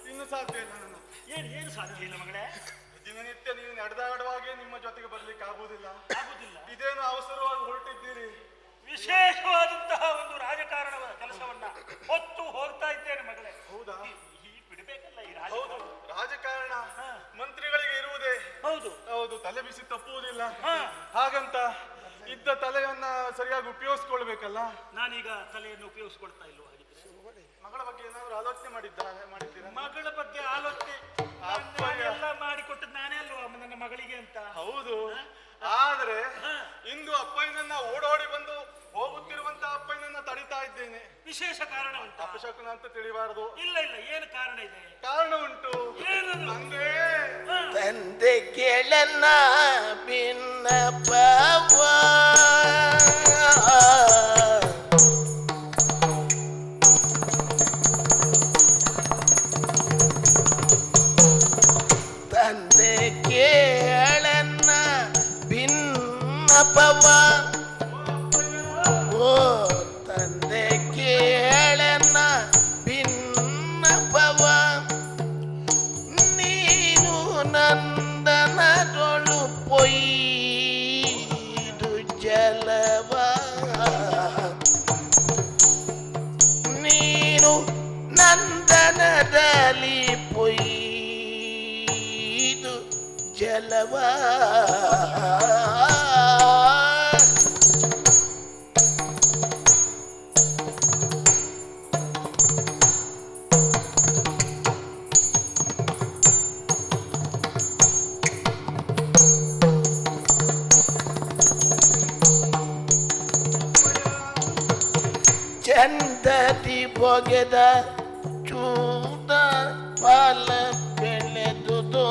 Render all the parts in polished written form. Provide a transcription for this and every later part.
ಇನ್ನು ಸಾಧ್ಯ ಇಲ್ಲ ನನ್ನ. ಏನು ಸಾಧ್ಯ ಇಲ್ಲ ಮಗಳೇ? ದಿನನಿತ್ಯ ನೀವು ನಡೆದಾಡುವಾಗೆ ನಿಮ್ಮ ಜೊತೆಗೆ ಬರ್ಲಿಕ್ಕೆ ಆಗುವುದಿಲ್ಲ. ಇದೇನು ಅವಸರವಾಗಿ ಹೊರಟಿದ್ದೀರಿ? ವಿಶೇಷವಾದಂತಹ ಒಂದು ರಾಜಕಾರಣದ ಕೆಲಸವನ್ನ ಹೊತ್ತು ಹೋಗ್ತಾ ಇದ್ದೇನೆ ಮಗಳೇ. ಹೌದಾ? ಬಿಡಬೇಕಲ್ಲ ಈ ರಾಜಕಾರಣ ಮಂತ್ರಿಗಳಿಗೆ ಇರುವುದೇ. ಹೌದು ಹೌದು, ತಲೆ ಬಿಸಿ ತಪ್ಪುವುದಿಲ್ಲ. ಹಾಗಂತ ಇದ್ದ ತಲೆಯನ್ನ ಸರಿಯಾಗಿ ಉಪಯೋಗಿಸ್ಕೊಳ್ಬೇಕಲ್ಲ. ನಾನೀಗ ತಲೆಯನ್ನು ಉಪಯೋಗಿಸ್ಕೊಳ್ತಾ ಇಲ್ವ? ಮಗಳ ಬಗ್ಗೆ ಏನಾದ್ರು ಆಲೋಚನೆ ಮಾಡಿದ್ದೀರಾ? ಮಗಳ ಬಗ್ಗೆ ಆಲೋಚನೆ ಎಲ್ಲ ಮಾಡಿಕೊಟ್ಟದ್ದು ನಾನೇ ಅಲ್ವಾ ನನ್ನ ಮಗಳಿಗೆ ಅಂತ. ಹೌದು, ಆದ್ರೆ ಇಂದು ಅಪ್ಪಯ್ಯನನ್ನ ಓಡೋಡಿ ಬಂದು ಹೋಗುತ್ತಿರುವಂತ ಅಪ್ಪಯ್ಯನನ್ನ ತಡಿತಾ ಇದ್ದೇನೆ. ವಿಶೇಷ ಕಾರಣ ಉಂಟು? ಅಪಶಕುನ ಅಂತ ತಿಳಿಬಾರದು. ಇಲ್ಲ ಇಲ್ಲ, ಏನು ಕಾರಣ ಇದೆ? ಕಾರಣ ಉಂಟು. ತಂದೆ ಕೇಳನ್ನ ಭಿನ್ನಪವ ತಂದೆ ಕೇಳನ್ನ ಭಿನ್ನಪವ ಓ ತಂದೆ ಕೇಳನ್ನ ಭಿನ್ನಪವ ನೀನು ನಂದನದೊಳು ಪೊಯ್ದು ಜಲವ ನೀನು ನಂದನದಲ್ಲಿ ಪೊಯ್ದು ಜಲವ ಚಂದದಿ ಬೊಗೆದ ಚೂದ ಫಲ ಬೆಳೆದುದು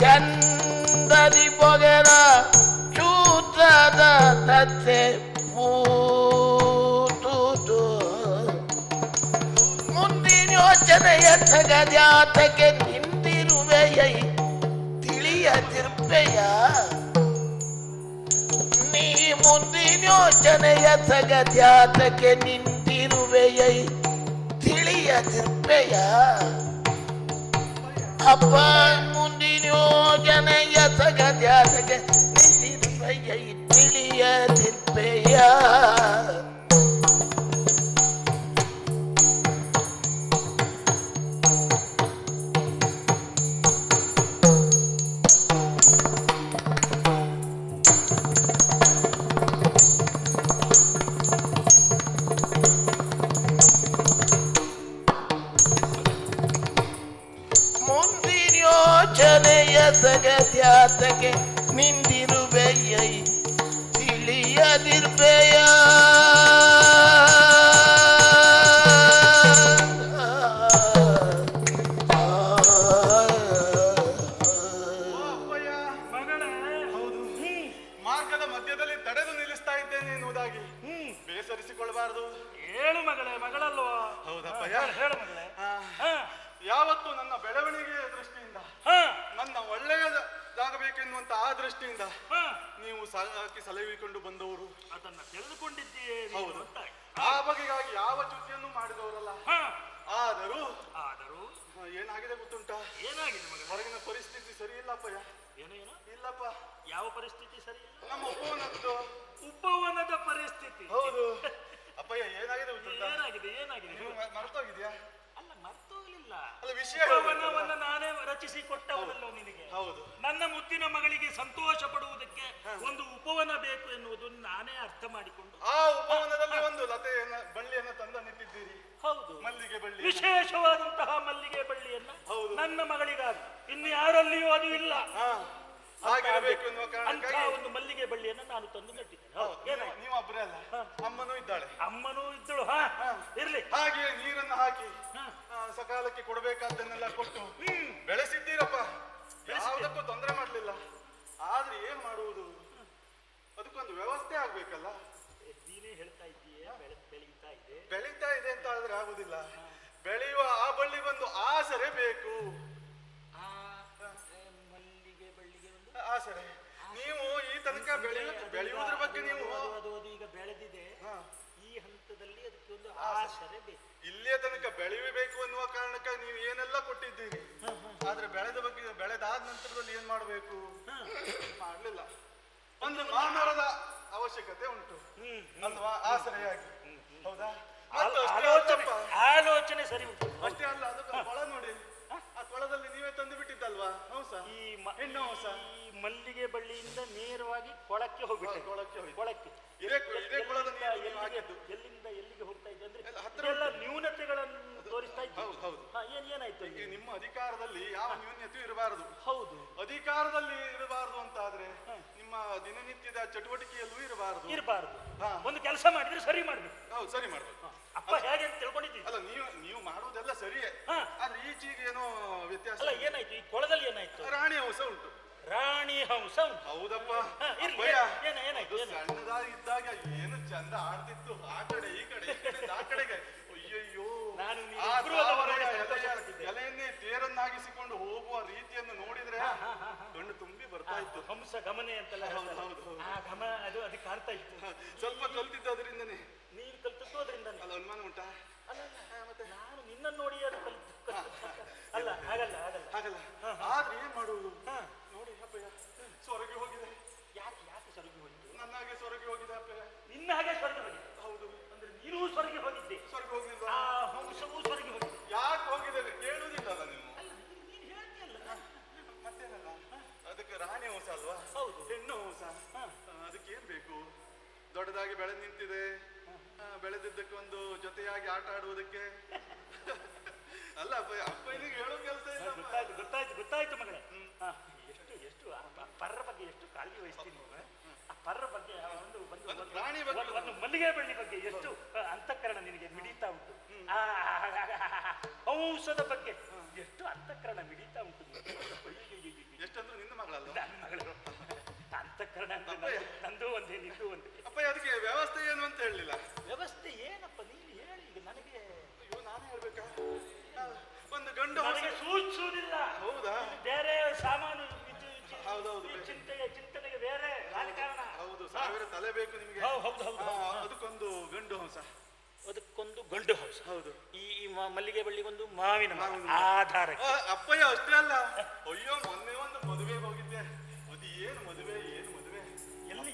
ಚಂದದಿ ಬೊಗೆದ ಚೂತದ ತತ್ತೆ ಪೂತುದು ಮುಂದಿನ ಯೋಚನೆಯ ತಗದ್ಯಾತಕ್ಕೆ ನಿಂತಿರುವೆಯೈ ತಿಳಿಯದಿರ್ಪೆಯ ನೀ ಮುಂದಿನ ಯೋಚನೆಯ ತಗದ್ಯಾತಕ್ಕೆ ನಿಂತಿರುವೆಯೈ ತಿಳಿಯದಿರ್ಪೆಯ ಅಪ್ಪ ಮುಂದಿನ ಯೋಚನೆಯ ತಗದ್ಯಾತಕ್ಕೆ ನಿಂತಿರುವೆಯೈ ತಿಳಿಯದಿರ್ಪೆಯ ಯೋಚನೆಯ ಸಗತ್ಯಾತಕ್ಕೆ ನಿಂದಿರುವೆಯೈ ತಿಳಿಯದಿರ್ಬೆಯ ಮಾರ್ಗದ ಮಧ್ಯದಲ್ಲಿ ತಡೆದು ನಿಲ್ಲಿಸ್ತಾ ಇದ್ದೇನೆ ಎನ್ನುವುದಾಗಿ ಬೇಸರಿಸಿಕೊಳ್ಳಬಾರದು. ಹೇಳು ಮಗಳೇ, ಮಗಳಲ್ವಾ? ಹೌದಪ್ಪಯ್ಯ, ಹೇಳು ಮಗಳೇ. ಯಾವತ್ತು ನನ್ನ ಬೆಳವಣಿಗೆಯ ದೃಷ್ಟಿಯಿಂದ ನನ್ನ ಒಳ್ಳೆಯದಾಗಬೇಕೆನ್ನುವಂತ ಆ ದೃಷ್ಟಿಯಿಂದ ನೀವು ಸಲಹಿಕೊಂಡು ಬಂದವರು, ಅದನ್ನ ತಿಳಿದುಕೊಂಡಿದ್ದೀಯೇ. ಹೌದು, ಆ ಬಗೆಗಾಗಿ ಯಾವ ಚ್ಯುತಿಯನ್ನು ಮಾಡಿದವರಲ್ಲ. ಆದರೂ ಏನಾಗಿದೆ ಗೊತ್ತುಂಟ? ಏನಾಗಿದೆ ಮಗ? ಹೊರಗಿನ ಪರಿಸ್ಥಿತಿ ಸರಿ ಇಲ್ಲಪ್ಪಯ್ಯ. ಏನೇನು ಇಲ್ಲಪ್ಪ. ಯಾವ ಪರಿಸ್ಥಿತಿ ಸರಿ ಇಲ್ಲ? ನಮ್ಮ ಉಪವನದ್ದು ಉಪವನದ ಪರಿಸ್ಥಿತಿ. ಹೌದು ಅಪ್ಪಯ್ಯ, ಏನಾಗಿದೆ ಗೊತ್ತುಂಟ? ಏನಾಗಿದೆ? ಮರ್ತೋಗಿದ್ಯಾ? ಅಲ್ಲ, ಮರ್ತೋಗ್ಲಿಲ್ಲ. ಅಲ್ಲ, ವಿಷಯ ಉಪವನವನ್ನ ನಾನೇ ರಚಿಸಿ ಕೊಟ್ಟವನಲ್ಲೋ ನಿನಗೆ. ಹೌದು, ನನ್ನ ಮುತ್ತಿನ ಮಗಳಿಗೆ ಸಂತೋಷ ಪಡುವುದಕ್ಕೆ ಒಂದು ಉಪವನ ಬೇಕು ಎನ್ನುವುದನ್ನು ನಾನೇ ಅರ್ಥ ಮಾಡಿಕೊಂಡು ಆ ಉಪವನದಲ್ಲಿ ಒಂದು ಲತೆಯನ್ನ ಬಳ್ಳಿಯನ್ನ ತಂದ ನೆಟ್ಟಿದ್ದೀರಿ. ಹೌದು, ಮಲ್ಲಿಗೆ ಬಳ್ಳಿ, ವಿಶೇಷವಾದಂತಹ ಮಲ್ಲಿಗೆ ಬಳ್ಳಿಯನ್ನ ನನ್ನ ಮಗಳಿಗಾಗಿ ಇನ್ನು ಯಾರಲ್ಲಿಯೂ ಅದು ಇಲ್ಲ. ಹಾಗಿರಬೇಕು ಎನ್ನುವ ಕಾರಣಕ್ಕಾಗಿ ಒಂದು ಮಲ್ಲಿಗೆ ಬಳ್ಳಿಯನ್ನು ನಾನು ತಂದು ನೆಟ್ಟಿದ್ದೇನೆ. ನೀವು ಒಬ್ಬರೇ ಅಲ್ಲ, ಅಮ್ಮನೂ ಇದ್ದಾಳೆ. ಅಮ್ಮನೂ ಇದ್ದಳು. ಇರ್ಲಿ. ಹಾಗೆ ನೀರನ್ನು ಹಾಕಿ ಸಕಾಲಕ್ಕೆ ಕೊಡಬೇಕಾದ್ದನ್ನೆಲ್ಲ ಕೊಟ್ಟು ಬೆಳೆಸಿದ್ದೀರಪ್ಪ. ಯಾವುದಕ್ಕೂ ತೊಂದರೆ ಮಾಡಲಿಲ್ಲ. ಆದ್ರೆ ಏನ್ ಮಾಡುವುದು? ಅದಕ್ಕೊಂದು ವ್ಯವಸ್ಥೆ ಆಗ್ಬೇಕಲ್ಲ. ನೀನೇ ಹೇಳ್ತಾ ಇದ್ದೀಯ, ಬೆಳೀತಾ ಇದೆ ಅಂತ ಆದ್ರೆ ಆಗುದಿಲ್ಲ. ಬೆಳೆಯುವ ಆ ಬಳ್ಳಿಗೊಂದು ಆಸರೆ ಬೇಕು. ಮಲ್ಲಿಗೆ ಬಳ್ಳಿಗೆ ಒಂದು ಆಸರೆ. ನೀವು ಈ ತನಕ ಬೆಳೆಯುವುದ್ರ ಬಗ್ಗೆ ನೀವು ಅದು ಈಗ ಬೆಳೆದಿದೆ. ಹಾ. ಈ ಹಂತದಲ್ಲಿ ಅದಕ್ಕೆ ಒಂದು ಆಸರೆ ಬೇಕು. ಇಲ್ಲಿಯ ತನಕ ಬೆಳೆಯಬೇಕು ಅನ್ನುವ ಕಾರಣಕ್ಕೆ ನೀವು ಏನೆಲ್ಲ ಕೊಟ್ಟಿದ್ದೀರಿ, ಆದ್ರೆ ಬೆಳೆದಾದ ನಂತರದಲ್ಲಿ ಏನ್ ಮಾಡ್ಬೇಕು ಮಾಡ್ಲಿಲ್ಲ. ಒಂದು ಮಾಮರದ ಅವಶ್ಯಕತೆ ಉಂಟು ಅಲ್ವಾ, ಆಸರೆಯಾಗಿ. ಹೌದಾ? ಮತ್ತು ಅಷ್ಟೇ ಅಲ್ಲಪ್ಪ, ಆಲೋಚನೆ ಸರಿ ಉಂಟು. ಅಷ್ಟೇ ಅಲ್ಲ, ಅದಕ್ಕೆ ಕೊಳ ನೋಡಿ, ಆ ಕೊಳದಲ್ಲಿ ನೀವೇ ತಂದು ಬಿಟ್ಟಿದ್ದಲ್ವಾ ಹಂಸ, ಹೆಣ್ಣು ಹಂಸ. ಈ ಮಲ್ಲಿಗೆ ಬಳ್ಳಿಯಿಂದ ನೇರವಾಗಿ ಕೊಳಕ್ಕೆ ಹೋಗ್ಬಿಟ್ಟೆ. ಕೊಳಕ್ಕೆ ಇದೇ ಕೊಳದ ನೀರು ಹಾಕಿದ್ದು. ಎಲ್ಲಿಂದ ಎಲ್ಲಿಗೆ ಹೋಗ್ತಾ ಇದೆ ಅಂದ್ರೆ ಹತ್ರ ಎಲ್ಲ ನ್ಯೂನತೆಗಳನ್ನು ತೋರಿಸ್ತಾ ಇದ್ದೆ. ಹೌದು ಹೌದು. ಏನಾಯ್ತು? ಈಗ ನಿಮ್ಮ ಅಧಿಕಾರದಲ್ಲಿ ಯಾವ ನ್ಯೂನ್ಯತೆಯೂ ಇರಬಾರದು. ಹೌದು, ಅಧಿಕಾರದಲ್ಲಿ ಇರಬಾರದು ಅಂತಾದ್ರೆ ನಿಮ್ಮ ದಿನನಿತ್ಯದ ಚಟುವಟಿಕೆಯಲ್ಲೂ ಇರಬಾರದು. ಒಂದು ಕೆಲಸ ಮಾಡಿದ್ರೆ ಸರಿ ಮಾಡ್ಬೇಕು. ಹೌದು, ಸರಿ ಮಾಡ್ಬೇಕು. ಅಪ್ಪ ಹೇಗೆ ಅಂತ ತಿಳ್ಕೊಂಡಿದ್ದೀವಿ. ಅಲ್ಲ, ನೀವು ಮಾಡುವುದೆಲ್ಲ ಸರಿಯೇ, ಆದ್ರೆ ಈಚೆಗೆ ಏನೋ ವ್ಯತ್ಯಾಸ. ಅಲ್ಲ, ಏನಾಯ್ತು ಈ ಕೊಳದಲ್ಲಿ? ಏನಾಯ್ತು? ರಾಣಿ ಹಂಸ ಉಂಟು. ರಾಣಿ ಹಂಸ ಉಂಟು. ಹೌದಪ್ಪ. ಏನಾಯ್ತು? ಸಣ್ಣದಾಗಿದ್ದಾಗ ಏನು ಚಂದ ಆಡ್ತಿತ್ತು, ಆ ಕಡೆ ಈ ಕಡೆ ಆ ಕಡೆಗೆ. ಅಯ್ಯಯ್ಯೋ, ನಾನು ಎಲೆಯನ್ನೇ ತೇರನ್ನಾಗಿಸಿಕೊಂಡು ಹೋಗುವ ರೀತಿಯನ್ನು ನೋಡಿದ್ರೆ ಕಣ್ಣು ತುಂಬಿ ಬರ್ತಾ ಇತ್ತು. ಹಂಸ ಗಮನೆ ಅಂತೆಲ್ಲ. ಆ ಗಮ ಅದು ಕಾಣ್ತಾ ಇತ್ತು. ಸ್ವಲ್ಪ ಕಲ್ತಿದ್ದದ್ರಿಂದನೇ. ನೀರು ಕಲ್ತದ್ದು ಅದರಿಂದನೇ. ಅಲ್ಲ, ಅನುಮಾನ ಉಂಟಾ? ಮತ್ತೆ ನಾನು ನಿನ್ನನ್ನು ನೋಡಿ ಅದು ಕಲಿತು. ಅಲ್ಲ, ಹಾಗಲ್ಲ. ಆದ್ರೆ ಏನ್ ಮಾಡುವುದು ನೋಡಿ ಅಪ್ಪಯ್ಯ, ಸ್ವರ್ಗೆ ಹೋಗಿದೆ. ಯಾಕೆ ಸ್ವರ್ಗೆ ಹೋಗಿದ್ದು? ನನ್ನ ಹಾಗೆ ಸ್ವರ್ಗೆ ಹೋಗಿದೆ ಅಪ್ಪಯ್ಯ. ನಿನ್ನ ಹಾಗೆ ಸ್ವರ್ಗೆ ಹೋಗಿದೆ? ಹೌದು. ಅಂದ್ರೆ ನೀನು ಸ್ವರ್ಗೆ ಹೋಗಿದ್ದೆ? ಸ್ವರ್ಗೆ ಹೋಗಿಲ್ಲ. ಆ ಹಂಸವೂ ಸ್ವರ್ಗೆ ಹೋಗಿದೆ. ಯಾಕೆ ಹೋಗಿದೆ ಕೇಳುವುದಿಲ್ಲಲ್ಲ ನೀವು? ನೀನು ಹೇಳ್ತೀಯಲ್ಲ. ಮತ್ತೇನಲ್ಲ, ಅದಕ್ಕೆ ರಾಣಿ ಹಂಸ ಅಲ್ವಾ? ಹೌದು. ಹೆಣ್ಣು ಹಂಸ. ಅದಕ್ಕೆ ಏನ್ ಬೇಕು? ದೊಡ್ಡದಾಗಿ ಬೆಳೆದು ನಿಂತಿದೆ, ಬೆಳೆದಿದ್ದಕ್ಕೆ ಒಂದು ಜೊತೆಯಾಗಿ ಆಟ ಆಡುವುದಕ್ಕೆ. ಅಲ್ಲ ಅಪ್ಪನಿಗೆ ಹೇಳೋ ಕೆಲಸ ಇಲ್ಲ. ಗೊತ್ತಾಯ್ತು ಮಗಳೇ. ಎಷ್ಟು ಪರ್ರ ಬಗ್ಗೆ ಎಷ್ಟು ಕಾಳಜಿ ವಹಿಸ್ತೀನಿ. ಆ ಪರ್ರ ಬಗ್ಗೆ, ಒಂದು ಪ್ರಾಣಿ ಬಗ್ಗೆ, ಒಂದು ಮಲ್ಲಿಗೆ ಬಳ್ಳಿ ಬಗ್ಗೆ ಎಷ್ಟು ಅಂತಃಕರಣ ನಿನಗೆ ಮಿಡಿತಾ ಉಂಟು. ಔಷಧ ಬಗ್ಗೆ ಎಷ್ಟು ಅಂತಃಕರಣ ಮಿಡಿತಾ ಉಂಟು. ಎಷ್ಟಂದ್ರೂ ನಿನ್ನ ಮಗಳಲ್ಲ? ನನ್ನ ಮಗಳು. ಅಂತಃಕರಣ ಅಂತ ನಂದು ಒಂದೇ, ನಿಂದು ಒಂದೇ. ಅಪ್ಪ, ಅದಕ್ಕೆ ವ್ಯವಸ್ಥೆ ಏನು ಅಂತ ಹೇಳಲಿಲ್ಲ? ವ್ಯವಸ್ಥೆ ಏನಪ್ಪ ನೀನು ಹೇಳಿ. ಈಗ ನನಗೆ ನಾನು ಹೇಳ್ಬೇಕಾ? ಒಂದು ಗಂಡು ನನಗೆ ಸೂಚಿಸುವುದಿಲ್ಲ. ಹೌದಾ? ಬೇರೆ ಸಾಮಾನು ಹೌದೌದು, ಚಿಂತನೆಗೆ ಬೇರೆ ರಾಜಕಾರಣ. ಹೌದು, 1000 ತಲೆ ಬೇಕು ನಿಮಗೆ. ಹೌದು. ಅದಕ್ಕೊಂದು ಗಂಡು ಹಂಸ. ಅದಕ್ಕೊಂದು ಗಂಡು ಹಂಸ. ಹೌದು. ಈ ಮಲ್ಲಿಗೆ ಬಳ್ಳಿಗೊಂದು ಮಾವಿನ ಆಧಾರ. ಅಪ್ಪಯ್ಯ, ಅಷ್ಟೇ ಅಲ್ಲ. ಅಯ್ಯೋ, ಮೊನ್ನೆ ಒಂದು ಮದುವೆಗೆ ಹೋಗಿದ್ದೆ. ಅದು ಏನು ಮದುವೆ? ಎಲ್ಲಿ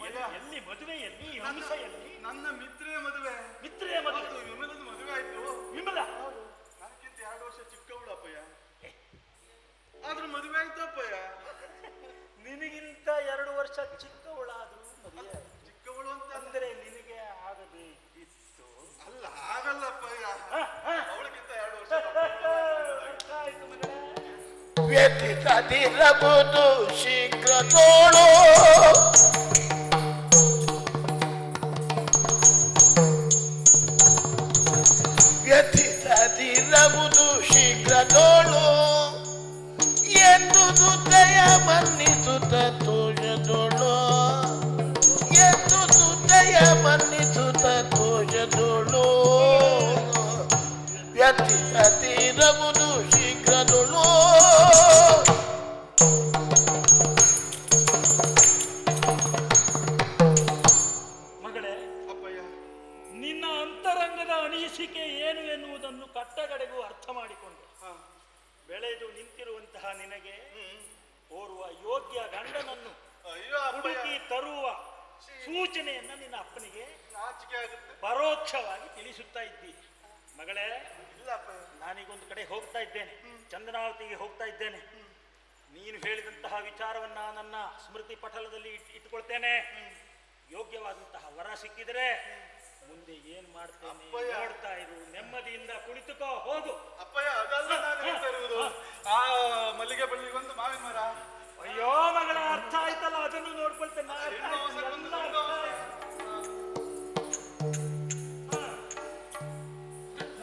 ಮದುವೆ? ಎಲ್ಲಿ ಹಂಸ? ಎಲ್ಲಿ? ನನ್ನ ಮಿತ್ರೆಯ ಮದುವೆ. ವಿಮಲದ ಮದುವೆ ಆಯ್ತು. ವಿಮಲ ನನಗಿಂತ 2 ವರ್ಷ ಚಿಕ್ಕವಳು ಅಪ್ಪಯ್ಯ. ಆದ್ರೂ ಮದುವೆ ಆಯ್ತು ಅಪ್ಪಯ್ಯ. ನಿನಗಿಂತ 2 ವರ್ಷ ಚಿಕ್ಕವಳಾದ್ರೂ ಮದುವೆ. ಚಿಕ್ಕವಳು ಅಂತ ಅಂದ್ರೆ ನಿನಗೆ ಆಗಬೇಕಿತ್ತು. ಅಲ್ಲ, ಆಗಲ್ಲ ಅಪ್ಪಯ್ಯ. ಅವಳಿಗಿಂತ 2 ವರ್ಷ. ವ್ಯಥಿತದಿರಬಹುದು ಶೀಘ್ರ ತೋಳು, ವ್ಯಥಿತದಿರಬಹುದು ಶೀಘ್ರ ತೋಳು, ಎಂದು ದಯ ಮನ್ನಿಸುತ್ತ ತೋಷದೋಳು, ಎಂದು ದಯ ಮನ್ನಿಸುತ್ತ ತೋಷದೋಳು, ವ್ಯಥಿತದಿರಬಹುದು ಶೀಘ್ರದೋಳು. ಮಗಳೇ, ಅಪ್ಪಯ್ಯ, ನಿನ್ನ ಅಂತರಂಗದ ಅನಿಸಿಕೆ ಏನು ಎನ್ನುವುದನ್ನು ಕಟ್ಟಗಡೆಗೂ ಅರ್ಥ ಮಾಡಿಕೊಂಡು ಬೆಳೆದು ನಿಂತಿರುವಂತಹ ನಿನಗೆ ಓರ್ವ ಯೋಗ್ಯ ಗಂಡನನ್ನು ಹುಡುಕಿ ತರುವ ಸೂಚನೆಯನ್ನ ನಿನ್ನ ಅಪ್ಪನಿಗೆ ನಾಚಿಕೆ ಆಗುತ್ತೆ. ಪರೋಕ್ಷವಾಗಿ ತಿಳಿಸುತ್ತಾ ಇದ್ದಿ. ಮಗಳೇ, ಇಲ್ಲ ಅಪ್ಪಯ್ಯ, ನಾನೀಗೊಂದು ಕಡೆ ಹೋಗ್ತಾ ಇದ್ದೇನೆ, ಚಂದನಾವತಿಗೆ ಹೋಗ್ತಾ ಇದ್ದೇನೆ. ನೀನು ಹೇಳಿದಂತಹ ವಿಚಾರವನ್ನ ನನ್ನ ಸ್ಮೃತಿ ಪಟಲದಲ್ಲಿ ಇಟ್ಟುಕೊಳ್ತೇನೆ. ಯೋಗ್ಯವಾದಂತಹ ವರ ಸಿಕ್ಕಿದರೆ ಮುಂದೆ ಏನ್ ಮಾಡ್ತೇನೆ ನೋಡ್ತಾ ಇರು. ನೆಮ್ಮದಿಯಿಂದ ಕುಳಿತುಕೋ, ಹೋಗು. ಅಪ್ಪಯ್ಯ, ಅದಲ್ಲ ನಾನು ಹೇಳ್ತಾ ಇರುವುದು. ಆ ಮಲ್ಲಿಗೆ ಬಳ್ಳಿಗೊಂದು ಮಾವಿನ ಮರ. ಅಯ್ಯೋ ಮಗಳ, ಅರ್ಥ ಆಯ್ತಲ್ಲ, ಅದನ್ನು ನೋಡ್ಕೊಳ್ತೇನೆ.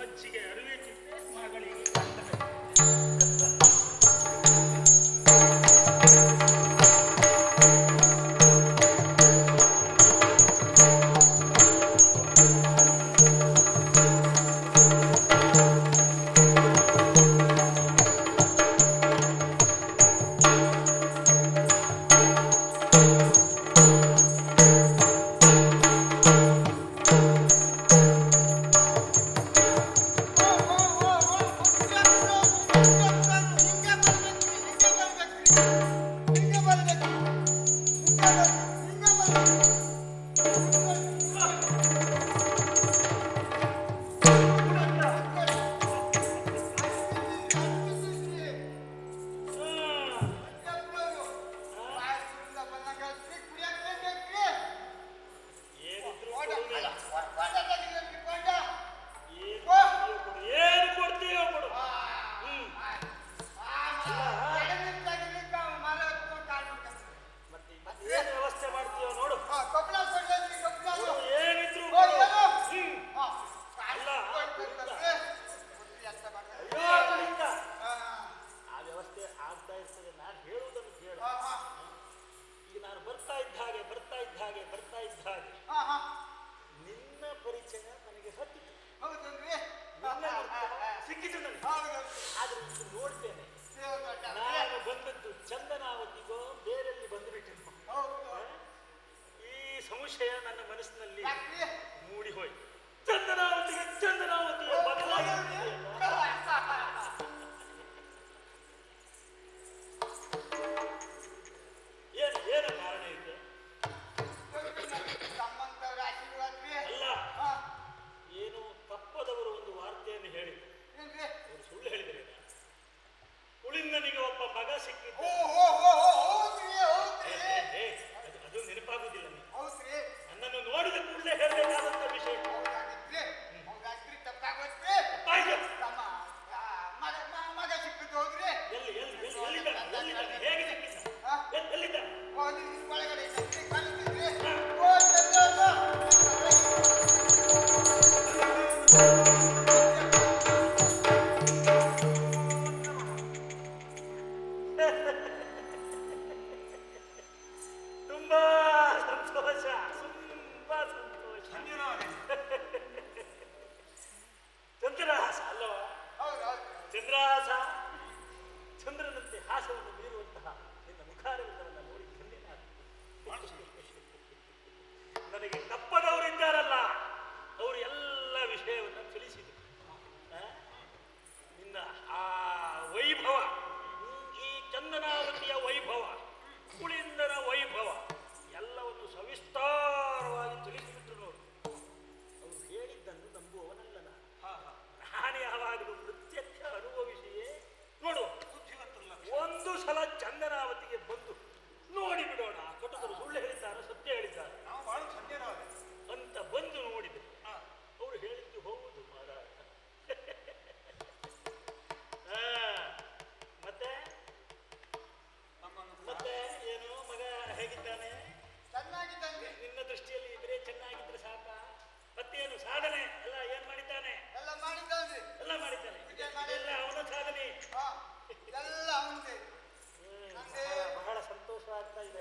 ಅಜ್ಜಿಗೆ ಅರಿವೆ ಚಿಂತೆ, ಮಗಳಿಗೆ ಏನಿದ್ರು ಕೊಡು. ಏನು ಕೊಡ್ತೀಯೋ ಕೊಡು. ಮತ್ತೆ ಏನು ವ್ಯವಸ್ಥೆ ಮಾಡ್ತೀಯೋ ನೋಡು. ನೋಡು, ಏನಿದ್ರು ಕೊಡು. ಅಲ್ಲ, ಅಯ್ಯೋ ಕಡೆಯಿಂದ ಆ ವ್ಯವಸ್ಥೆ ಆಗ್ತಾ ಇರ್ತದೆ. ನಾನು ಹೇಳುವುದನ್ನು ಕೇಳು. ಈಗ ನಾನು ಬರ್ತಾ ಇದ್ದ ಹಾಗೆ ನಿನ್ನ ಪರಿಚಯ ನನಗೆ ಹತ್ತಿತು. ನಿನ್ನ ಸಿಕ್ಕಿತು ನನಗೆ. ಆದ್ರೆ ಇದು ನೋಡ್ತೇನೆ, ನಾನು ಬಂದದ್ದು ಚಂದನಾವತಿಗೋ ಬೇರೆಲ್ಲಿ ಬಂದುಬಿಟ್ಟಿದ್ದು. ಈ ಸಂಶಯ ನನ್ನ ಮನಸ್ಸಿನಲ್ಲಿ ಮೂಡಿ ಹೋಯ್ತು. ಚಂದನಾವತಿಯ ಬದಲಾಗಿ ಏನು ಕಾರಣ ಇದೆ? ಅಲ್ಲ, ಏನು ಕಪ್ಪದವರು ಒಂದು ವಾರ್ತೆಯನ್ನು ಹೇಳಿದ್ರು. ಅವರು ಸುಳ್ಳು ಹೇಳಿದರೆ ಉಳಿಂದನಿಗೆ ಒಬ್ಬ ಮಗ ಸಿಕ್ಕಿದ್ದ. ಅದು ನೆನಪಾಗುವುದಿಲ್ಲ. ನನ್ನನ್ನು ನೋಡಿದ ಕೂಡಲೇ ಹೇಳಬೇಕಾದಂತ ವಿಷಯ. ಎಲ್ಲಿದ್ದಾನೆ? ಹೇಗೆ ಸಿಕ್ಕಿದ್ದ? ಎಲ್ಲಿದ್ದಾನೆ? ತುಂಬಾ ಸಂತೋಷ. ಚಂದ್ರಹಾಸ ಅಲ್ಲವಾ? ಚಂದ್ರಹಾಸ. ಚಂದ್ರನಂತೆ ಹಾಸವನ್ನು ಬೀರುವಂತಹ ನಿನ್ನ ಮುಖಾರವಿಂದವನ್ನ ನೋಡಿ ಧನ್ಯನಾದ. ನನಗೆ ತಪ್ಪದವರಿದ್ದಾರಲ್ಲ, ಅವರು ಎಲ್ಲ ವಿಷಯವನ್ನು ತಿಳಿಸಿದರು. ನಿನ್ನ ಆ ವೈಭವ, ಈ ಚಂದನಾವತಿಯ ವೈಭವ, ಕುಳಿಂದನ ವೈಭವ ಎಲ್ಲವನ್ನು ಸವಿಸ್ತಾರವಾಗಿ ತಿಳಿಸಿಬಿಟ್ರು ನೋಡು. ಅವರು ಹೇಳಿದ್ದನ್ನು ನಂಬುವವನಲ್ಲ ನಾನು ಯಾವಾಗಲೂ ಪ್ರತ್ಯಕ್ಷ ಅನುಭವಿಸಿಯೇ ನೋಡು. ಒಂದು ಸಲ ಚಂದನಾವತಿಗೆ ಬಂದು ನೋಡಿ ಬಿಡೋಣ, ಕೊಟ್ಟವರು ಸುಳ್ಳು ಹೇಳಿದ್ದಾರೆ ಸತ್ಯ ಹೇಳಿದ್ದಾರೆ ಅಂತ ಬಂದು ನೋಡಿದೆ. ಅವರು ಹೇಳಿದ್ದು ಹೌದು ಮಹಾರಾಜ. ಮತ್ತೆ ಮತ್ತೆ ಏನು ಮಗ ಹೇಗಿದ್ದಾನೆ? ನಿನ್ನ ದೃಷ್ಟಿಯಲ್ಲಿ ಬರೇ ಚೆನ್ನಾಗಿದ್ರೆ ಸಾಕ? ಮತ್ತೇನು ಸಾಧನೆ ಎಲ್ಲ ಏನ್ ಮಾಡಿದ್ದಾನೆ? ಎಲ್ಲ ಮಾಡಿದ್ದಾನೆ. ಎಲ್ಲ ಅವನ ಸಾಧನೆ. ಬಹಳ ಸಂತೋಷ ಆಗ್ತಾ ಇದೆ.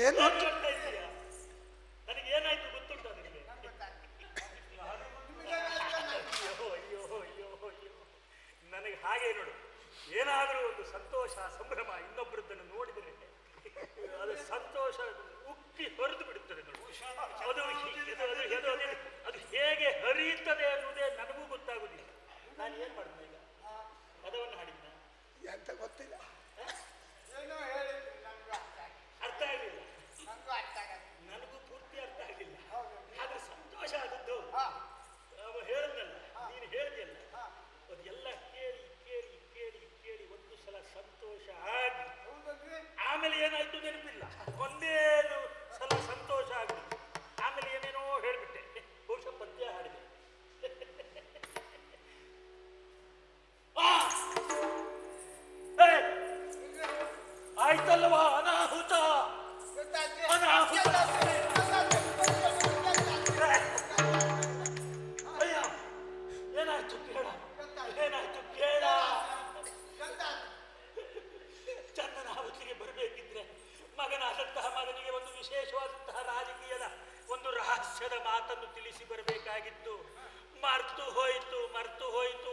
ಏನು ನನಗೆ ಏನಾಯ್ತು ಗೊತ್ತುಂಟ ನಿಮಗೆ? ಅಯ್ಯೋ ನನಗೆ ಹಾಗೆ ನೋಡು, ಏನಾದರೂ ಒಂದು ಸಂತೋಷ ಸಂಭ್ರಮ ಇನ್ನೊಬ್ಬರದ್ದನ್ನು ನೋಡಿದರೆ ಅದು ಸಂತೋಷ ಉಕ್ಕಿ ಹೊರದು ಬಿಡುತ್ತದೆ ನೋಡು. ಅದು ಹೇಗೆ ಹರಿಯುತ್ತದೆ ಅನ್ನೋದೇ ನನಗೂ ಗೊತ್ತಾಗುದಿಲ್ಲ. ನಾನು ಏನ್ ಮಾಡಿದ್ನ ಈಗ? ಪದವನ್ನು ಹಾಡಿದ್ನ ಎಂತ ಗೊತ್ತಿಲ್ಲ. ಅರ್ಥ ಆಗಲಿಲ್ಲ. ನನಗೂ ಪೂರ್ತಿ ಅರ್ಥ ಆಗಲಿಲ್ಲ. ಆದ್ರೆ ಸಂತೋಷ ಆದದ್ದು ಹೇಳಿದ್ನಲ್ಲ, ನೀನು ಹೇಳಿದೆಯಲ್ಲ, ಅದೆಲ್ಲ ಕೇಳಿ ಕೇಳಿ ಕೇಳಿ ಕೇಳಿ ಒಂದು ಸಲ ಸಂತೋಷ ಆಗಿ ಆಮೇಲೆ ಏನಾಯ್ತು ನೆನಪಿಲ್ಲ. ಒಂದೇ ಸಲ ಸಂತೋಷ ಆಗ್ಬಿಟ್ಟು ಆಮೇಲೆ ಏನೇನೋ ಹೇಳ್ಬಿಟ್ಟೆ. ಬಹುಶಃ ಪದ್ಯ ಹಾಡಿದೆ. ಆಯ್ತಲ್ವಾ ಅನಾಹುತ. ಅಯ್ಯ, ಏನಾಯ್ತು ಕೇಳ, ಏನಾಯ್ತು ಕೇಳ. ಚಂದನಾವತಿಗೆ ಬರಬೇಕಿದ್ರೆ ಮಗನಾದಂತಹ ಮಗನಿಗೆ ಒಂದು ವಿಶೇಷವಾದಂತಹ ರಾಜಕೀಯದ ಒಂದು ರಹಸ್ಯದ ಮಾತನ್ನು ತಿಳಿಸಿ ಬರಬೇಕಾಗಿತ್ತು. ಮರ್ತು ಹೋಯಿತು.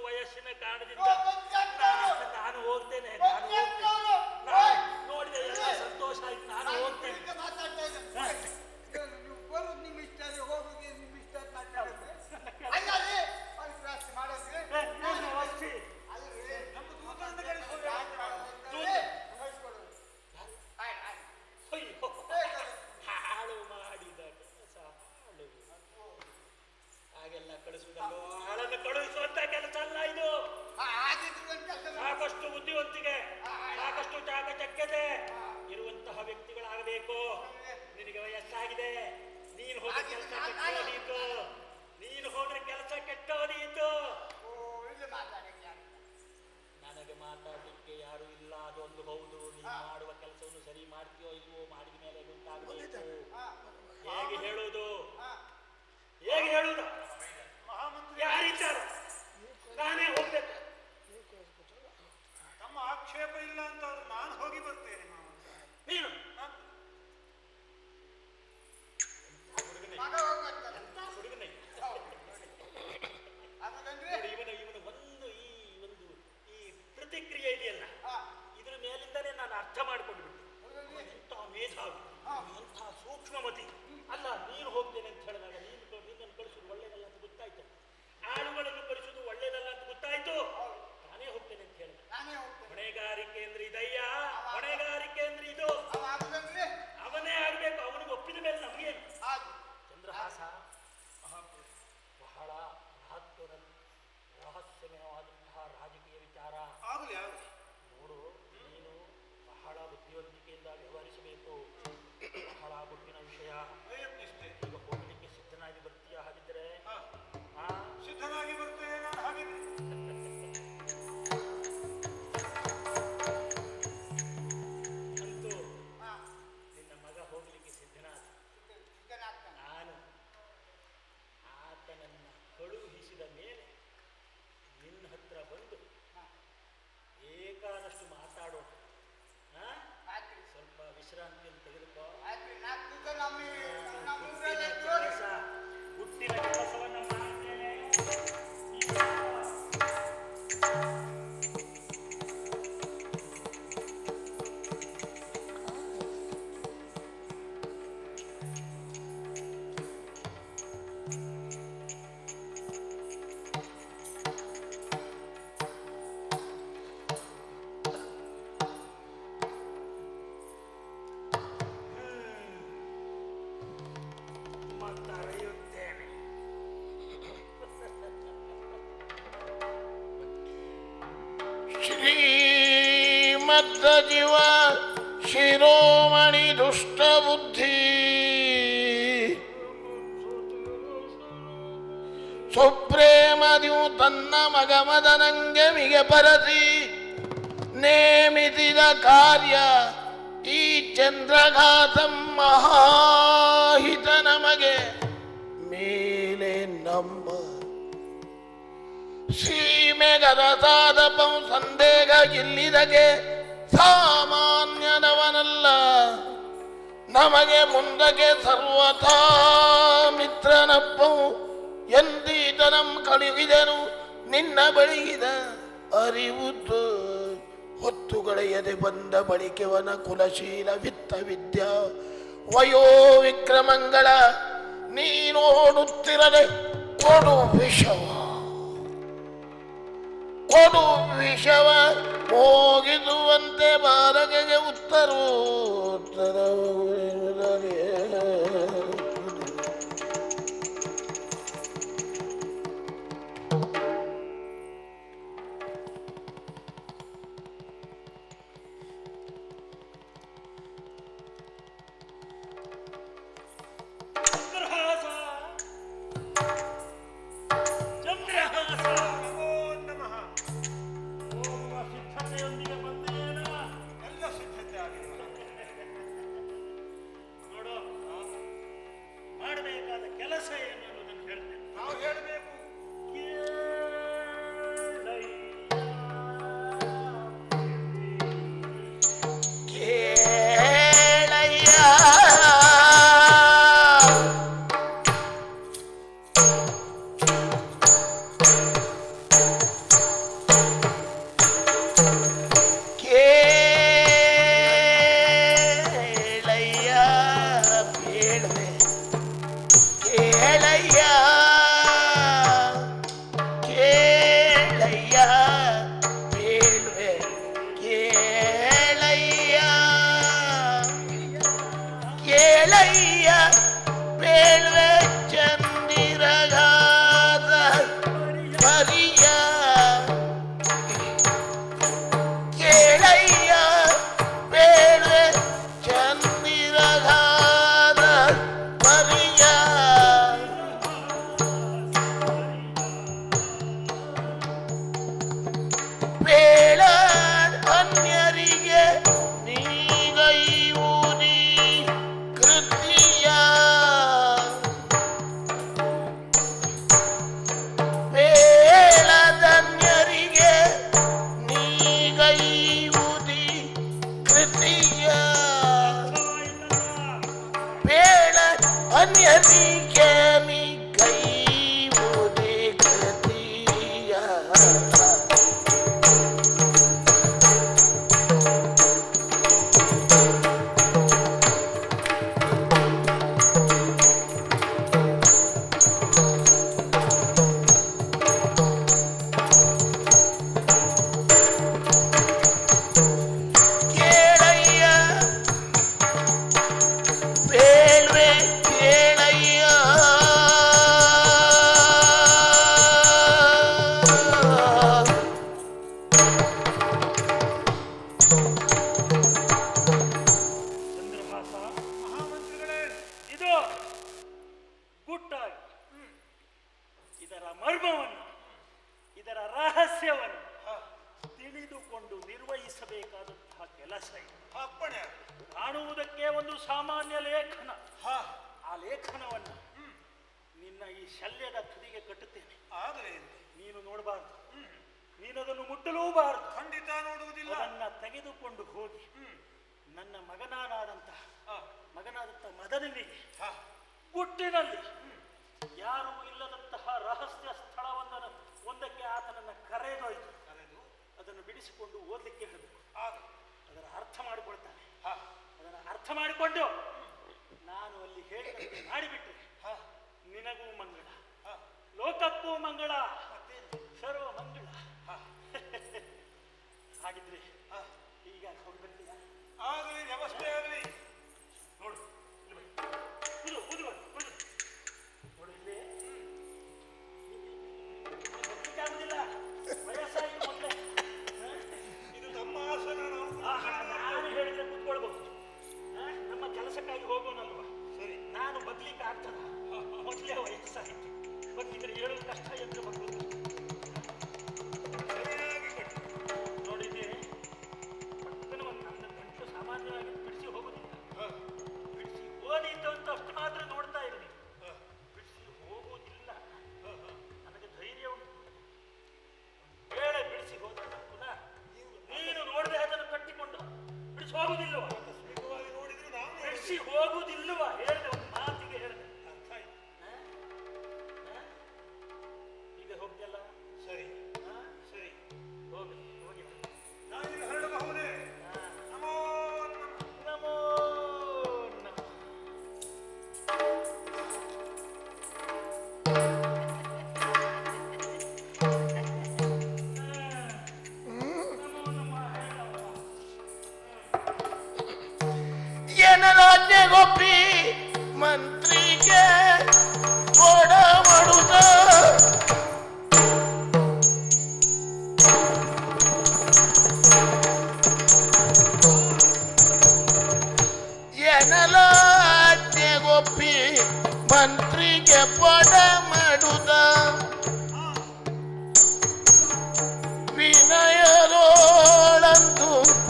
ವಯಸ್ಸಿನ ಕಾರಣದಿಂದ ನಾನು ಹೋಗ್ತೇನೆ. ಹೋಗ್ತೇನೆ, ನಾನು ಹೋಗ್ತೇನೆ. ನಾನು ನೋಡಿದೆ, ಎಲ್ಲ ಸಂತೋಷ ಆಯ್ತು, ನಾನು ಹೋಗ್ತೇನೆ. ಮಾತಾಡ್ತಾ ಇದ್ದೆ. ನೀವು ಬರೋದು ನಿಮ್ಮ ಇಷ್ಟ, ಹೋಗೋದು ನಿಮ್ಮ ಇಷ್ಟ ಅಂತ ಮಾತಾಡೋದು. ಅಲ್ಲಲ್ಲಿ ಅವ್ರು ಜಾಸ್ತಿ ಮಾಡೋದು. ನಾನು ವಸ್ತಿ. ಅಲ್ರಿ, ನಮ್ಮ ದೂತರನ್ನ ಕಳಿಸ್ಕೊಂಡು ಕಳಿಸ್ಕೊಡೋದು. ಅಯ್ಯೋ, ಹಾಳು ಮಾಡಿದ ಕೆಲಸ ಹಾಳು. ಹಾಗೆಲ್ಲ ಕಳಿಸುವುದಲ್ಲೋ, ಹಾಳನ್ನು ಕಳುಹಿಸುವಂತ ಕೆಲಸ ಅಲ್ಲ ಇದು. ಸಾಕಷ್ಟು ಬುದ್ಧಿವಂತಿಕೆ, ಸಾಕಷ್ಟು ಚಾಕಚಕ್ಯತೆ ಇರುವಂತಹ ವ್ಯಕ್ತಿಗಳಾಗಬೇಕು. ನಿನಗೆ ವಯಸ್ಸಾಗಿದೆ, ನೀನು ಹೋದ್ರೆ ಕೆಲಸ ಕೆಟ್ಟೋದೀತು, ನೀನು ಹೋದ್ರೆ ಕೆಲಸ ಕೆಟ್ಟೋದೀತು. ನನಗೆ ಮಾತಾಡ್ಲಿಕ್ಕೆ ಯಾರು ಇಲ್ಲ, ಅದೊಂದು ಹೌದು. ನೀನು ಮಾಡುವ ಕೆಲಸವನ್ನು ಸರಿ ಮಾಡ್ತೀಯೋ ಇಲ್ವೋ ಮಾಡಿದ ಮೇಲೆ ಗೊತ್ತಾಗಬೇಕು. ಹೇಗೆ ಹೇಳುವುದು, ಹೇಗೆ ಹೇಳುವುದು? ಮಹಾಮಂತ್ರಿ ಯಾರಿದ್ದಾರೆ? ನಾನೇ ಹೋಗ್ಬೇಕು. ತಮ್ಮ ಆಕ್ಷೇಪ ಇಲ್ಲ ಅಂತ ನಾನು ಹೋಗಿ ಬರ್ತೇನೆ ಮಹಾಮಂತ್ರಿ. ನೀನು ಮಗ ಹೋಗ್ಬೇಕು. ಎಂತ ಹುಡುಗನೇ ಆಮೇಲೆ ನೋಡಿ, ಇವನು ಈ ಪ್ರತಿಕ್ರಿಯೆ ಇದೆಯಲ್ಲ, ಇದ್ರ ಮೇಲಿಂದಲೇ ನಾನು ಅರ್ಥ ಮಾಡಿಕೊಂಡು ಬಿಟ್ಟೆ. ಎಂತಹ ಮೇಧಾವಿ, ಎಂತಹ ಸೂಕ್ಷ್ಮಮತಿ. ಅಲ್ಲ, ನೀನು ಹೋಗ್ತೇನೆ ಅಂತ ಹೇಳಿದಾಗ ನಿನ್ನನ್ನು ಕಳಿಸೋದು ಒಳ್ಳೇದಲ್ಲ ಅಂತ ಗೊತ್ತಾಯ್ತು, ಆಳುಗಳನ್ನು ಕಳಿಸೋದು ಒಳ್ಳೇದಲ್ಲ ಅಂತ ಗೊತ್ತಾಯ್ತು. ನಾನೇ ಹೋಗ್ತೇನೆ ಅಂತ ಹೇಳಿದ. ನಾನೇ ಹೋಗ್ತೇನೆ. ಹೊಣೆಗಾರಿಕೆ ಅಂದ್ರೆ ಇದಯ್ಯ, ಹೊಣೆಗಾರಿಕೆ ಅಂದ್ರೆ ಇದು. ಆಮೇಲೆ ಅವನೇ ಆಗ್ಬೇಕು, ಅವನಿಗೆ ಒಪ್ಪಿದ ಮೇಲೆ ನಮಗೇನು? ಚಂದ್ರಹಾಸ ಬಹಳ ಮಹತ್ವದ ರಹಸ್ಯಮಯವಾದಂತಹ ರಾಜಕೀಯ ವಿಚಾರ. ಆಗಲಿ ಆಗಲಿ. ನೋಡು, ನೀನು ಬಹಳ ಬುದ್ಧಿವಂತಿಕೆಯಿಂದ ವ್ಯವಹರಿಸಬೇಕು. ಬಹಳ ಗುಟ್ಟಿನ ವಿಷಯ. ಪ್ರಯತ್ನಿಸ್ತೇನೆ. ಈಗ ಹೋಗಲಿಕ್ಕೆ ಸಿದ್ಧನಾಗಿ ಬರ್ತೀಯ? ಹಾಗಿದ್ರೆ ಸಿದ್ಧನಾಗಿ ಬರ್ತೇನೆ ನಾನು. ಹಾಗಿದ್ರೆ ಅಂತೂ ನಿನ್ನ ಮಗ ಹೋಗಲಿಕ್ಕೆ ಸಿದ್ಧನಾದ. ನಾನು ಆತನನ್ನ ಕಳುಹಿಸಿದ ಮೇಲೆ ನಿನ್ನ ಹತ್ರ ಬಂದು ಬೇಕಾದಷ್ಟು ಮಾತಾಡೋಣ. ಸ್ವಲ್ಪ ವಿಶ್ರಾಂತಿಯನ್ನು ತೆಗೆದುಕೋ. ಹುಟ್ಟಿನ ಕೆಲಸವನ್ನು ಮಾಡ್ತೇನೆ. ಶ್ರೀಮದ್ರಜಿವ ಶಿರೋಮಣಿ ದುಷ್ಟ ಬುದ್ಧಿ ಸುಪ್ರೇಮದಿಯು ತನ್ನ ಮಗ ಮದನಂಗೆ ಮಿಗೆ ಪರಸಿ ನೇಮಿಸಿದ ಕಾರ್ಯ ಈ ಚಂದ್ರಘಾತಂ ಮಹಾಹಿತ ನಮಗೆ ಮೇಲೆ ನಮ್ಮ ಸೀಮೆಗರಸಾದಪಂ ಸಂದೇಹ ಇಲ್ಲಿದಗೆ ಸಾಮಾನ್ಯದವನಲ್ಲ. ನಮಗೆ ಮುಂದಕ್ಕೆ ಸರ್ವಥಾ ಮಿತ್ರನಪ್ಪಂ ಎಂದೀತನಂ ಕಳುಹಿದನು ನಿನ್ನ ಬಳಿಗಿದ ಅರಿವುತ್ತು ಹೊತ್ತುಗಳೆಯದೆ ಬಂದ ಬಳಿಕೆವನ ಕುಲಶೀಲ ವಿತ್ತ ವಿದ್ಯಾ ವಯೋ ವಿಕ್ರಮಂಗಳ ನೀನೋಡುತ್ತಿರದೆ ಕೊಡು ವಿಷವ ಕೊಡು ವಿಷವ ಹೋಗಿಸುವಂತೆ ಬಾಲಕೆಗೆ ಉತ್ತರೋತ್ತರ ಕೆನಿ ಕೈ ಮುದೆ ಗತಿಯ ಕೇಳಯ್ಯ ಬೇಡ್ವೆ ಕೇಳಯ್ಯ ಚಂದ್ರಹಾಸ, ಮಹಾಮಂತ್ರಿಗಳೇ, ಇದು ಗುಟ್ಟಾಗಿ ಇದರ ಮರ್ಮವನ್ನು, ಇದರ ರಹಸ್ಯವನ್ನು ತಿಳಿದುಕೊಂಡು ನಿರ್ವಹಿಸಬೇಕಾದಂತಹ ಕೆಲಸ ಇದು. ಅಪ್ಪಣೆ. ಕಾಣುವುದಕ್ಕೆ ಒಂದು ಸಾಮಾನ್ಯ ಲೇಖನ. ಆ ಲೇಖನವನ್ನು ನಿನ್ನ ಈ ಶಲ್ಯದ ತುದಿಗೆ ಕಟ್ಟುತ್ತೇನೆ. ಆಗಲೇ ನೀನು ನೋಡಬಾರ್ದು, ನೀನದನ್ನು ಮುಟ್ಟಲೂಬಾರದು. ಖಂಡಿತ ನೋಡುವುದಿಲ್ಲ. ಅದನ್ನ ತೆಗೆದುಕೊಂಡು ಹೋಗಿ ನನ್ನ ಮಗನಾದಂತಹ ಮದನಿಗೆ ಗುಟ್ಟಿನಲ್ಲಿ ಯಾರೂ ಇಲ್ಲದಂತಹ ರಹಸ್ಯ ಸ್ಥಳವೊಂದನ್ನು ಒಂದಕ್ಕೆ ಆತನನ್ನು ಕರೆದೊಯ್ದು ಅದನ್ನು ಬಿಡಿಸಿಕೊಂಡು ಓದಲಿಕ್ಕೆ ಹೇಳಬೇಕು. ಅದರ ಅರ್ಥ ಮಾಡಿಕೊಳ್ತಾನೆ. ಅದನ್ನು ಅರ್ಥ ಮಾಡಿಕೊಂಡು ನಾನು ಅಲ್ಲಿ ಹೇಳಿದಂತೆ ಮಾಡಿಬಿಟ್ರೆ ನಿನಗೂ ಮಂಗಳ, ಲೋಕಕ್ಕೂ ಮಂಗಳ, ಸರ್ವ ಮಂಗಳ. ಹಾಗಿದ್ರೆ ಈಗ ಹೋಗ್ಬರ್ತೀಯ? ಆಗಲಿ, ವ್ಯವಸ್ಥೆ ಆಗಲಿ. ನೋಡು, ನೋಡು ಇಲ್ಲಿ ಆಗುದಿಲ್ಲ, ವಯಸ್ಸಾಗಿ ಮೊದಲೇ. ಇದು ನಮ್ಮ ಆಸನ. ನಾನು ಹೇಳಿದ್ರೆ ಕೂತ್ಕೊಳ್ಬಹುದು. ನಮ್ಮ ಕೆಲಸಕ್ಕಾಗಿ ಹೋಗೋಣಲ್ವಾ? ಸರಿ, ನಾನು ಬಗ್ಲಿಕ್ಕೆ ಆಗ್ತದ? ಮೊದಲೇ ವಯಸ್ಸಾಗಿತ್ತು, ಬಗ್ಲಿದ್ರೆ ಹೇಳೋದು ಕಷ್ಟ ಎಂದು ಮಕ್ಕಳು ನೋಡಿದ್ದೇನೆ. ಪಟ್ಟಣ ನನ್ನ ಗಂಟು ಸಾಮಾನ್ಯವಾಗಿ ಬಿಡಿಸಿ ಹೋಗುದಿಲ್ಲ. ಬಿಡಿಸಿ ಓದಿತ್ತು ಅಂತ ಅಷ್ಟು ಮಾತ್ರ ನೋಡ್ತಾ ಇರಲಿ, ಬಿಡಿಸಿ ಹೋಗುವುದಿಲ್ಲ. ನನಗೆ ಧೈರ್ಯ ಉಂಟು. ವೇಳೆ ಬಿಡಿಸಿ ಹೋದ ಪುನಃ ನೀನು ನೋಡದೆ ಅದನ್ನು ಕಟ್ಟಿಕೊಂಡು ಬಿಡಿಸಿ ಹೋಗುದಿಲ್ಲವ? ಬಿಡಿಸಿ ಹೋಗುವುದಿಲ್ಲವ? ಹೇಳಿದೆ, ಒಂದು ಮಾತಿಗೆ ಹೇಳಿದೆ. ಅರ್ಥ ಆಯ್ತು? ಈಗ ಹೋಗ್ತಿಯಲ್ಲ? ಸರಿ, ಸರಿ, ಹೋಗಿ ಹೋಗಿ. ನಾನೀಗ ಹೊರಡಬಹುದೇ? ನಮೋ ನಮೋ ನಮಃ. ಏನರಾಜ್ಞೆಗೊಪ್ಪಿ ಮಂತ್ರಿಗೆ ಕೊಡ ಮಾಡುತ್ತ ಏನಲಾಜ್ಞೆಗೊಪ್ಪಿ ಮಂತ್ರಿಗೆ ಕೊಡ ಮಾಡುತ್ತ ವಿನಯದೋಳಂದು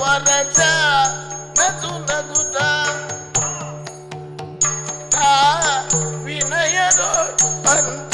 ಪರಚ ನಗು ನಗುತ್ತ ವಿನಯದೋ ಅಂತ